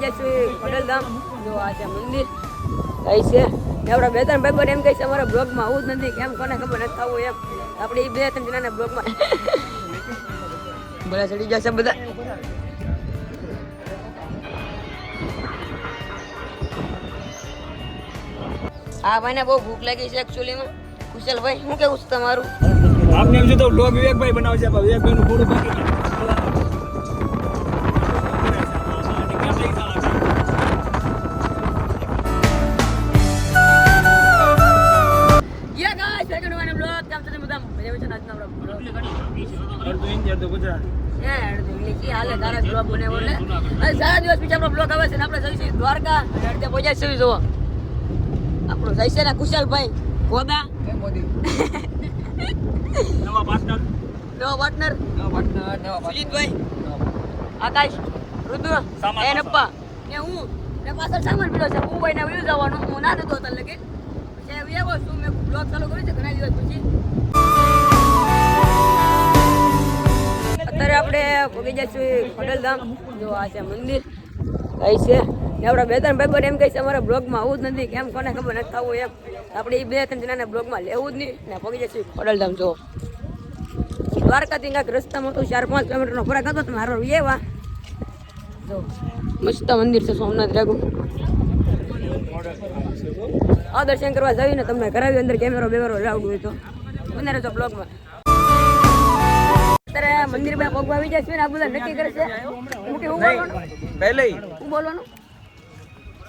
જઈશું ખોડલધામ. જો આ છે મંદિર કઈ છે ને આપણા બે ત્રણ ભાઈ એમ કહે છે અમારા બ્લોગમાં આવું જ નથી, કેમ કોને ખબર નથી થવું એમ. આપણે એ બે ત્રણ જણાના બ્લોગમાં બધા ચડી જશે બધા. આ ભાઈને બહુ ભૂખ લાગી છે એકચ્યુઅલીમાં. કુશલભાઈ શું કેવું છે તમારું? આપને એમ છે તો બ્લોગ વિવેકભાઈ બનાવે છે, વિવેકભાઈ નું પૂરું બાકી દ્વારકા પહોંચ્યા જોવો આપણું જઈ છે ને કુશલભાઈ ગોદા નવા પાર્ટનર સુજીતભાઈ આકાશ રુદ્ર એનપ્પા ને હું ને પાછળ સામાન પીડો છે. હું ભાઈને વયું જવાનું, હું ના નતો તને લગી પછી એવો છું મેં બ્લોગ ચાલુ કર્યું છે ઘણા દિવસ પછી. અત્યારે આપણે પહોંચી જઈશું ખોડલધામ. જો આ છે મંદિર કઈ છે ને આપણા બે ત્રણ ભાઈ એમ કહે છે અમારા બ્લોગમાં આવું જ નથી, કેમ કોને ખબર નથી થવું એમ. આપણે એ બે ત્રણ જણાના બ્લોગમાં લેવું જ નહીં ને પહોંચી જઈશું ખોડલધામ. જો દ્વારકાથી કાંઈક રસ્તામાં તો 4-5 કિલોમીટરનો ફરક હતો. તમે હારો એવા જો મસ્ત મંદિર છે સોમનાથ રાગુ. આ દર્શન કરવા જઈને તમને કરાવી અંદર કેમેરો બેમેરો લાવડું હોય તો બને રહેજો બ્લોગમાં. અત્યારે મંદિર માં પગવા આવી જાય છે ને આ બધા નક્કી કરે છે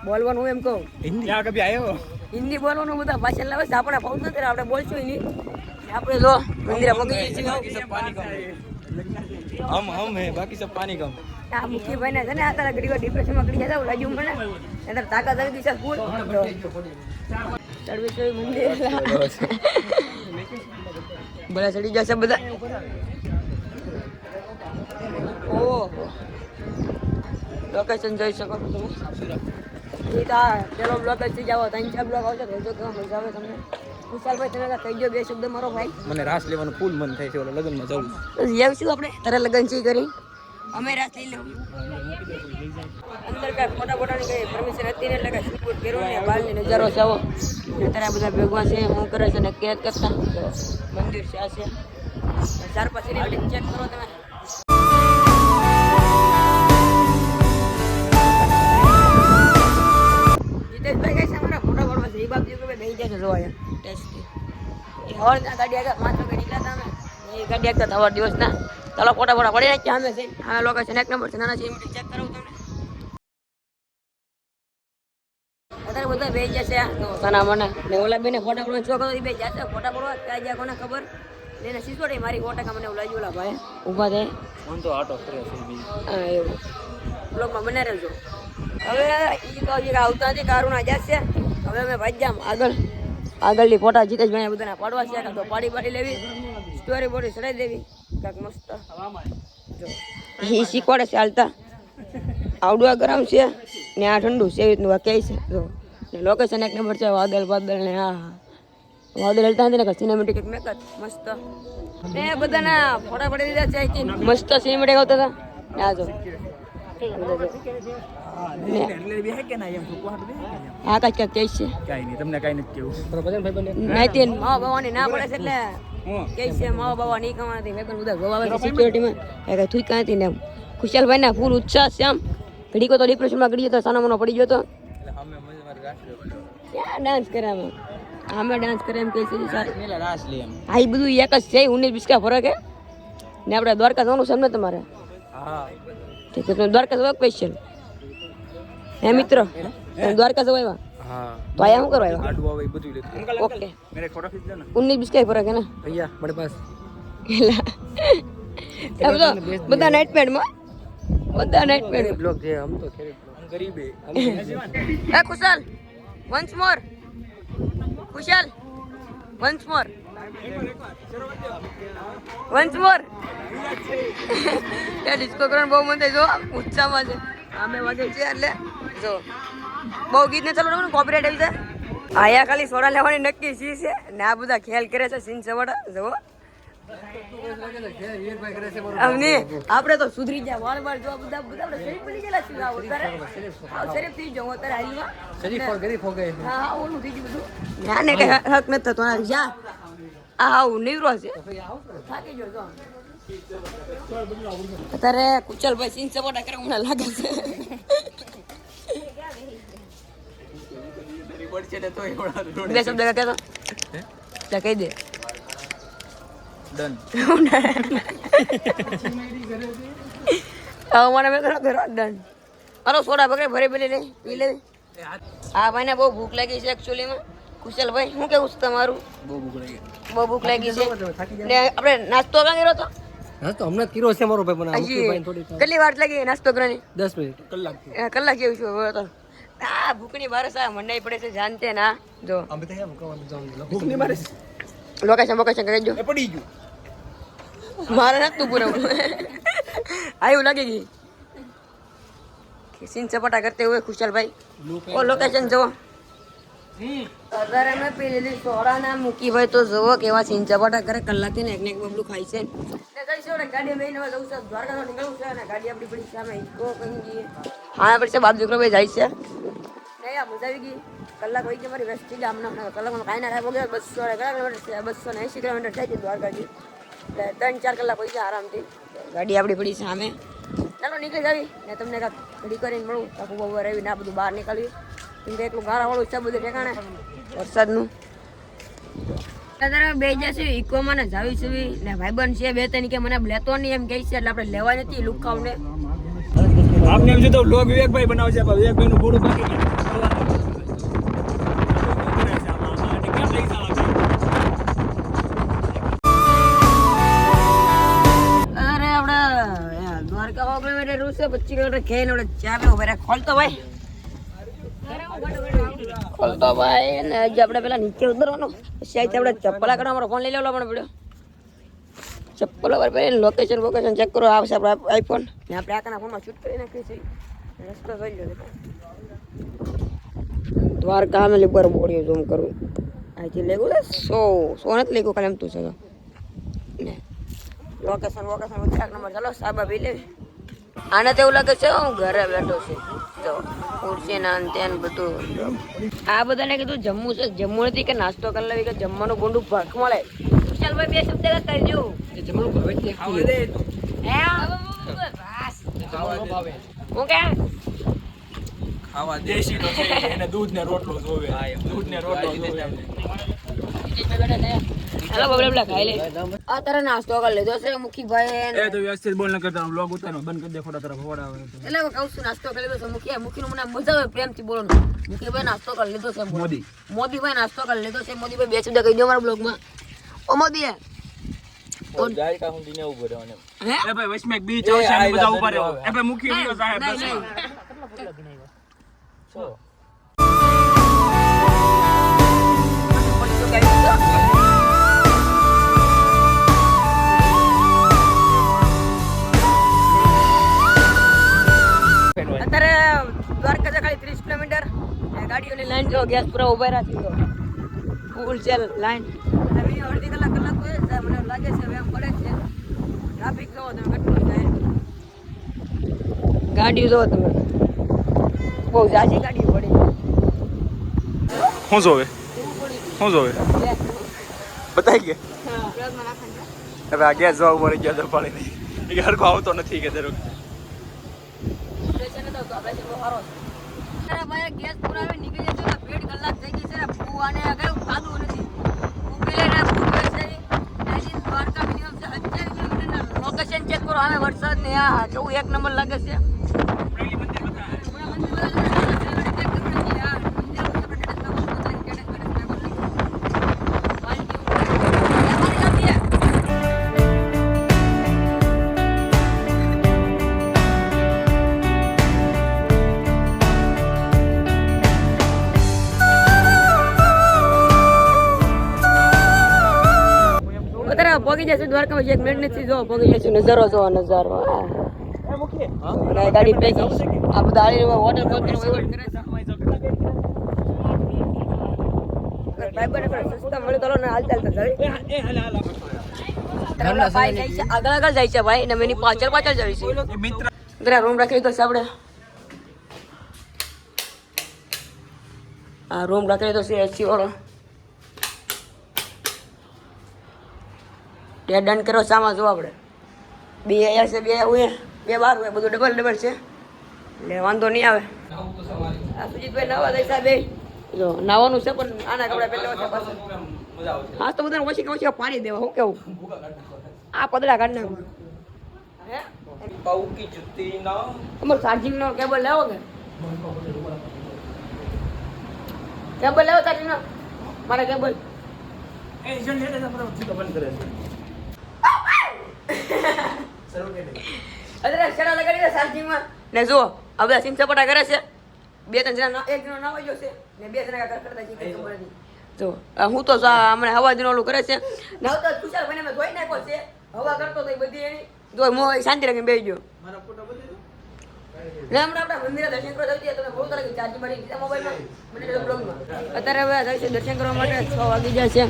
બોલવાનું એમ કહું હિન્દી બોલવાનું બધા ભાષણ લાવે છે. આપણે ફાઉન્ડ નથી, આપણે બોલશું નહીં. આપણે જો મંદિરે પગી જઈએ બાકી સબ પાણી કમ. આ મુખ્ય ભાઈ ને છે ને અત્યારે ગરીબ ડિપ્રેશનમાં ગળી જતા લાગ્યું મને. અંદર તાકાત આવી ગઈ છે ફૂલ ચડવી ચડવી મંદિર બધા ચડી જશે બધા. ઓહો લોકેશન જોઈ શકો છો તમે. એ તો પેલો બ્લોક જ જાઓ 3-4 બ્લોક આવશે તો જો કેવા મજા આવે તમને. વિશાલભાઈ તમે કહી દો બે શબ્દ મારો ભાઈ. મને રાસ લેવાનું ફૂલ મન થાય છે, ઓલા લગ્નમાં જવું. આવશું આપણે તારે લગ્ન છે કરી અમે રાસ લઈ લેવું. અંદર કાંઈ ફોટાની કઈ પરમિશન હતી ને એટલે કાંઈ શૂટ કરો ને બહારની નજારો જાઓ. અત્યારે બધા ભેગવા છે હું કરે છે ને કેદ કરતા મંદિર છે આ છે 4-5 મિનિટ ચેક કરો તમે. જીતેશભાઈ કઈ છે અમારા ફોટા પાડવા છે એ બાપ જીવ બેસી જાય છે જોવા ટેસ્ટી એ હોળ ગાડી આગળ 5 વાગે નીકળ્યા હતા અમે એ ગાડી આગળ થવા દિવસના ચાલો ફોટા પડી નાખ્યા અમે છે. હા લોકેશન 1 નંબર છે નાના છે મિનિટ ચેક કરાવું તમને. અત્યારે બધા બેસી જશે સાના મને ને ઓલા બેને ફોટા પડવા છોકરો એ બે જશે ફોટા પડવા ક્યાં જાય કોને ખબર. એને સિસોડી મારી 100% મને ઓલા ઓલા ભાઈ ઊભા થાય હું તો આટો કરે છે હા એવું બ્લોગમાં બને રહેજો. હવે એ તો હજી આવતા નથી કારુણા જશે. હવે અમે ભાજ્યામ આગળની ફોટા જીતેશભાઈ બધાના પાડવા છે તો પાડી લેવી સ્ટોરી બોરી ચડાવી દેવી કાંઈક મસ્ત. જો એ શીખવાડે છે હાલતા આવડું આ ગરમ છે ને આ ઠંડુ છે એવી રીતનું કહે છે. જો ને લોકેશન 1 નંબર છે વાદળ ને હા વાદળ હેલતા નથી ને સિનેમેટિક એક મેકઅપ મસ્ત ને બધાના ફોટા પડી દીધા છે મસ્ત સિનેમેટિક આવતા હતા ને આ જો હા કાંઈ કહે છે કાંઈ નહીં તમને કાંઈ નથી કેવું નાઈતી મા બાવાની ના પડે છે એટલે કહે છે મા બાવા નહીં કમાતી ભાઈ પણ બધા ગવાવે છે સિક્યોરિટીમાં કાંઈ થૂક નથી ને. ખુશાલભાઈ ના ફૂલ ઉત્સાહ છે આમ. ઘડીકો તો ડિપ્રેશનમાં ગયો તો સાનો મનો પડી ગયો તો ક્યાં ડાન્સ કરે અમે ડાન્સ કરે એમ કહે છે હા એ બધું એક જ છે 19-20 ફરક હે ને આપણે દ્વારકા જવાનું છે એમ ને તમારે ઠીક છે તમે દ્વારકા જવા સ્પેશિયલ હે મિત્રો દ્વારકા જવા આવ્યા તો આયા શું કરવા આવ્યા? ઓકે 19-20 ફરક હે ને ભૈયા બड़े पास બધા નાઇટ પેડમાં બધા નાઇટ પેડ બ્લોગ છે હમ તો ગરીબ હે ખુશાલ વન્સ મોર ખુશાલ વન્સ મોર એ ડિસ્કો કરવાનું બહુ મન થાય જો ઉત્સાહમાં છે અમે વાગે છે એટલે જો બહુ ગીત ને ચાલુ કોપીરાઇટ આવી જાય આયા ખાલી સોડા લેવાની નક્કી સી છે ને આ બધા ખેલ કરે છે સીન સવાડા જો અમને આપણે તો સુધરી જાય વાર વાર જો બધા બધા આપણે શરીફ બની ગયેલા છીએ આ અત્યારે શરીફ થઈ જાઉં અત્યારે હાલમાં શરીફ और गरीब हो गए હા હા ઓલું થઈ ગયું બધું ના ને કઈ હક નથી થતો આ જા આ આવું નીવરો છે થાકી ગયો જો અત્યારે કુચલભાઈ સિંહ સપોટા કરે મને લાગે છે બે શબ્દ કહેતો ત્યાં કહી દે ડન મને મેં કરો ઘરો ડન મારો સોડા બગડે ભરે ભરી લે પી લે હા ભાઈને બહુ ભૂખ લાગી છે એકચ્યુઅલીમાં કુશલભાઈ શું કેવું છે તમારું બહુ ભૂખ લાગી બહુ ભૂખ લાગી છે ને આપણે નાસ્તો ક્યાં કર્યો હતો હા તો હમણાં કિરો છે મારો ભાઈ બનાવ હજી કેટલી વાર લાગી નાસ્તો કરવાની 10 મિનિટ કલાક કલાક જેવું છું હવે તો આ ભૂખની બારસ આ મંડાઈ પડે છે જાનતે ના જો અમે તો એમ કહેવાનું જાવ ભૂખ ની મારે લોકેશન કહેજો એ પડી ગયું મારે નથી તું પૂરું આવું લાગી ગઈ સિંહ સપાટા કરતે हुए खुशलભાઈ ઓ લોકેશન જુઓ અત્યારે મેં પી લીધી સોડા ના મૂકી ભાઈ તો જુઓ કેવા સિંહ સપાટા કરે કલાકથી ને એક બબલું ખાય છે ને કઈ છે ગાડી લઈને હવે જવું છે દ્વારકા તો નીકળવું છે ને ગાડી આપણી પડી સામે ઇકો કઈ ગઈ હા પછી બાપ દીકરો ભાઈ જાય છે નહીં આ મજા આવી ગઈ કલાક વહી ગઈ મારી વેસ્ટ થઈ ગયા હમણાં કલાકમાં કાંઈ ના ખાય 200 કિલોમીટર છે 280 કિલોમીટર થાય છે દ્વારકાથી એટલે 3-4 કલાક પડી જાય આરામથી ગાડી આપણી પડી સામે ચાલો નીકળી જાવી ને તમને કાંક ઘડી કરીને મળું આખું બહુ રહીને આ બધું બહાર નીકળ્યું કેમ કે એટલું ગારાવાળું છે બધું ઠેકાણે વરસાદનું અત્યારે બે જશે ઇકોમાં ને જાવી છે ને ભાઈબંધ છે બે ત્રણ કે મને લેતો નહીં એમ કહે છે એટલે આપણે લેવા નથી લુકાવને આપને એમ છે તો લોગ વિવેકભાઈ બનાવે છે વિવેકભાઈ નું ઘોડું બાકી દ્વારકા 100 કિલોમીટર રૂટ છે 25 કિલોમીટર ખેઈને આપણે 4 નો ભરે ખોલતો ભાઈ ને હજી આપણે પેલા નીચે ઉતરવાનું પછી અહીંથી આપણે ચપ્પલા કાઢવા અમારો ફોન લઈ લેવાનો પણ પડ્યો ચપ્પલો પર પહેરીને લોકેશન ચેક કરો આવશે આપણે આઈફોન ને આપણે આકાના ફોનમાં શૂટ કરી નાખીએ છીએ રસ્તો જોઈ લો દ્વારકા અમે લીબર બોડીઓ ઝૂમ કરું અહીંથી લેગું છે 100 નથી લેગું ખાલી એમ તું છે ને લોકેશન ઉતરાક નંબર ચાલો સાબા પી લે આને તો એવું લાગે છે હું ઘરે બેઠો છું તો ખુરશી ના તેન બધું આ બધાને કીધું જમવું છે જમવું નથી કે નાસ્તો કરી લેવી કે જમવાનું ગુંડું ભખ મળે ચાલ ભાઈ બે શબ્દ કરજો જમવાનું ભાવે છે ખાવા દે હું કે ખાવા દેશી તો છે એને દૂધ ને રોટલો જોવે દૂધ ને રોટલો જોવે હાલો બબલા ખાઈ લે આ તારે નાસ્તો કરી લીધો છે મુખીભાઈ એ તો વ્યવસ્થિત બોલ ન કરતા વ્લોગ ઉતારનો બંધ કરી દે ખોટા તરફ ફોડાવે એટલે હું કહું છું નાસ્તો કરી લીધો છે મુખીનું મને મજા આવે પ્રેમથી બોલવાનું મુખીભાઈ નાસ્તો કરી લીધો છે મોદીભાઈ નાસ્તો કરી લીધો છે મોદીભાઈ બે શબ્દ કહી દો મારા બ્લોગમાં ઓ મોદી તો જાય કા હું દિને ઉભો રહેવાનો એ ભાઈ વચમાં બીચ આવશે ને બધા ઉભા રહો એ ભાઈ મુખી વિડિયો સાહેબ બસ છો અત્યારે દ્વારકા ખાલી 30 કિલોમીટર ગાડીઓની લાઈન જો ગેસ પૂરા ઉભા રાખી દો ફૂલ છે લાઈન અડધી કલાક હોય છે મને લાગે છે એમ પડે છે ટ્રાફિક જોવો તમે કેટલું છે ગાડીઓ જોવો તમે બહુ જાજી ગાડીઓ પડી શું જોવે બતાઈ કે હવે આ ગેસ જવા ઉપર ગયા તો પાડી નહીં એ હરખો આવતો નથી કે દરેક ગેસ પુરાવે નીકળી જશે 2 કલાક થઈ ગઈ છે ફૂવાને આગળ ખાધું નથી ઉકેલે ના ફૂવે છે એની દ્વારકા મિનિમમ 70 કિલોમીટરના લોકેશન ચેક કરો હવે વરસાદ ને આ કેવું એક નંબર લાગે છે પોગી જશે દ્વારકામાં 1 મિનિટ નથી જો પોગી જશે નજારો જો નજારો ગાડી પેકી આ બધા આલી વોટર બોટલ વહીવટ કરે છે ભાઈ બને સસ્તા મળે તો હાલ ચાલતા જાય અત્યારે ભાઈ જાય છે આગળ જાય છે ભાઈ, ને એની પાછળ જાય છે. એ મિત્ર અત્યારે રૂમ રાખી લીધો છે આપણે. આ રૂમ રાખી લીધો છે એસી વાળો. તે ડન કર્યો સામા જો આપણે 2 અહીંયા છે, 2 હોય, 2 બહાર હોય, બધું ડબલ છે એટલે વાંધો નહીં આવે. આ સુજીતભાઈ નવા જાય સાહેબ જો નાવાનું છે પણ આના કપડા પહેલા છે પાછું. હા તો બધાને ઓછી પાણી દેવા. હું કેવું આ પદડા કાઢ નાખું. હે પાઉકી જુતી ના અમારો ચાર્જિંગ નો કેબલ લેવો કે કેબલ લેવો ચાર્જિંગ નો મારા કેબલ એ જણ લેતે આપણે ઠીક બંધ કરે છે. અરે શેડા લગાડી દે ચાર્જિંગ માં. ને જો હવે સિમ સપોટા કરે છે. 2-3 જણા એક જણો નાવા ગયો છે ને 2 જણા કરતા છે કે ખબર નથી. જો હું તો હમણાં હવા દિનો ઓલું કરે છે. નાવ તો ખુશાલ ભાઈને મેં ધોઈ નાખ્યો છે. હવા કરતો તો બધી એની જો મો શાંતિ રાખીને બેસી ગયો. મારા ફોટો બતાવી દો. હમણાં આપણા મંદિરે દર્શન કરવા જઈએ તમે બહુ તારે ચાર્જિંગ મારી દીધા મોબાઈલમાં મને બ્લોગમાં. અત્યારે હવે જાય છે દર્શન કરવા માટે 6 વાગી જાય છે.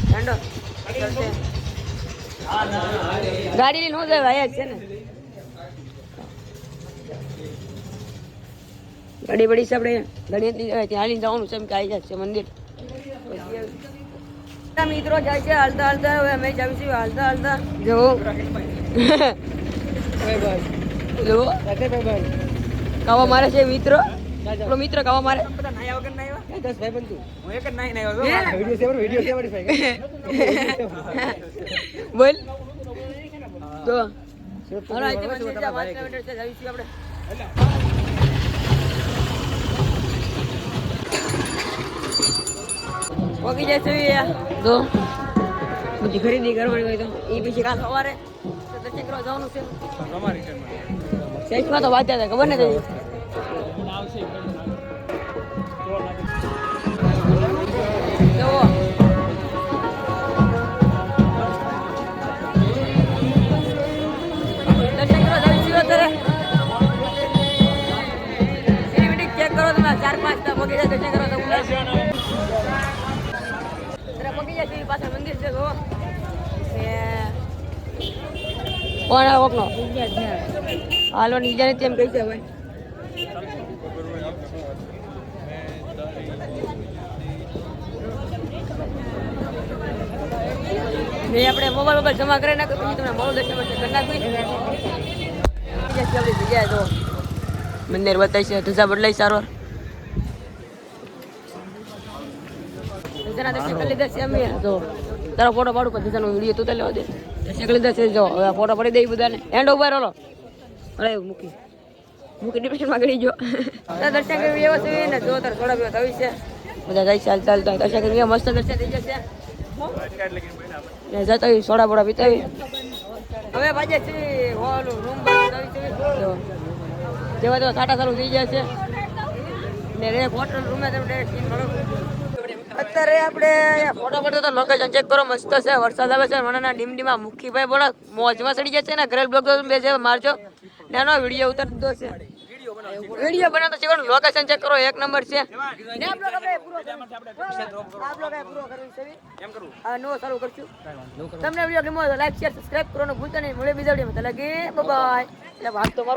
ઠંડો ગાડી લઈને ન જાય આયા જ છે ને ગાડી બડી છે આપણે ગાડી ત્યાં હાલીને જવાનું છે એમ કે આવી જાય છે મંદિર. મિત્રો જાય છે હાલતા હવે અમે જાવીશું હાલતા જો જો કાવા મારે છે મિત્રો. આપણો મિત્ર કાવા મારે બધા નાયા વગર ના આવ્યા. 10 ભાઈ બનતું હું એક જ નાઈ નાયો વિડિયો છે મારી ભાઈ. બોલ તો હાલો આજે મંદિર જા 5 કિલોમીટર છે જાવીશું આપણે. ઓકી જાય છે તો બધી ખરીદી કરવાની હોય તો એ પછી કાલ સવારે દર્શન કરવા જવાનું છે. સેલ્ફમાં તો વાંચ્યા હતા ખબર નથી. જુઓ દર્શન કરવા જઈશું અત્યારે. સિનેમેટિક ચેક કરો તમે 4-5 પગી જાય દર્શન કરવા તો પગી જાય છે પાછળ મંદિર છે જો કોણ ઓકનો હાલો નીચે તેમ કહી છે ભાઈ. મેં આપણે મોબાઈલ જમા કરી નાખ્યો પછી તમને મોડું દર્શન કરી નાખ્યું. જગ્યાએ જો મંદિર બતાવી છે ધજા બદલાઈ સારો ધજાના દર્શન કરી લીધા છે અમે. જો તારો ફોટો પાડું પણ ધજાનો વિડીયો તું તો લેવા દે. દર્શન કરી લીધા છે જો હવે ફોટો પડી દઈ બધાને એન્ડ ઉપર રોલો અરે મૂકી ડિપ્રેશનમાં ગળી ગયો. દર્શન કરી વ્યવસ્થિત ને જો તાર થોડા વ્યવસ્થિત આવી છે બધા જાય ચાલતા દર્શન કરી મસ્ત દર્શન થઈ જશે. જતા સોડા બોડા પીતાવી હવે ભાજે છે હોલું રૂમ જેવા તેવા સાટા ચાલુ થઈ જાય છે ને રે હોટલ રૂમે અત્યારે આપણે ફોટો પડતો તો લોકેશન ચેક કરો મસ્ત છે. વરસાદ આવે છે મને ડીમડીમાં મુખીભાઈ બોલો મોજમાં ચડી જાય છે ને ઘરે બ્લોગ બે છે મારજો નાનો વિડીયો ઉતાર દીધો છે. વિડીયો બનાવતો છે લોકેશન ચેક કરો 1 નંબર છે. ને આ બ્લોગ આપણે પૂરો કરવું છે એમ કરું આ નો ચાલુ કરશું. તમને વિડીયો ગમ્યો તો લાઈક શેર સબસ્ક્રાઇબ કરવાનું ભૂલતા નહીં. મળે બીજા વિડીયોમાં. Bye bye. ભાગ તો મારો